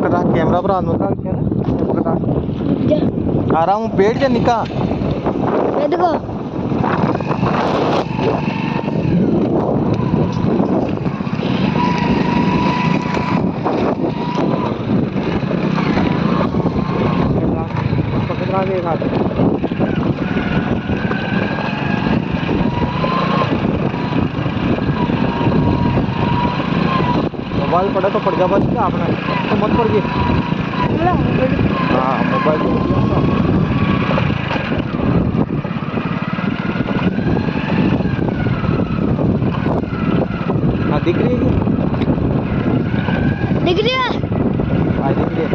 पकड़ा कैमरा पर हाथ में पकड़ा आ रहा हूँ पेड़ जा निका देखो पकड़ा के हाथ मोबाइल पड़ा तो पड़ जा बस क्या अपना तो मत पड़ गए हाँ मोबाइल हाँ दिख रही है दिख रही है हाँ दिख रही है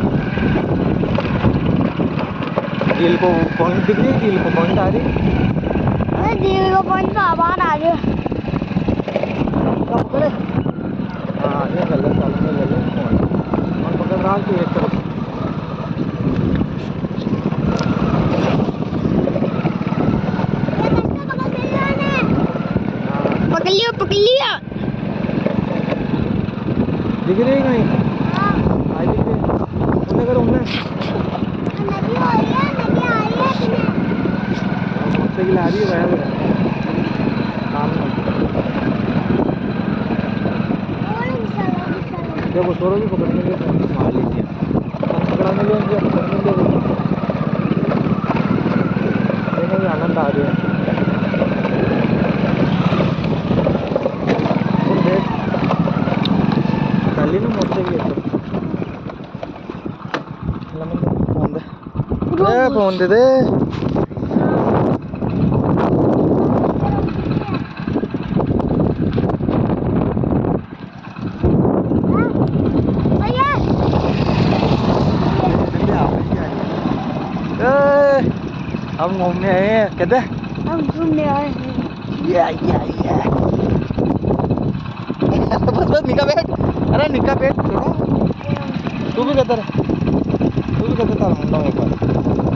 झील को पॉइंट दिख रही है झील को पॉइंट आ रही है झील को पॉइंट तो आवाज आ रही है हाँ ये गलत चालू में गलत और पकड़ रहा है एक तरफ पकड़ लिया दिख रही है कहीं हाँ दिख रही है उन्हें करो उन्हें नदी आ रही है मोटरसाइकिल आ रही है वह जब उसको भी पकड़ने के मार लीजिए पकड़ाने के लिए पकड़ने के लिए देखने में आनंद आ रही है कर ली ना मोटरसाइकिल फोन दे दे हम घूमने आए हैं कहते हम घूमने आए हैं या बस निका बैठ अरे निका बैठ तू भी कहता तारा मुंडा एक बार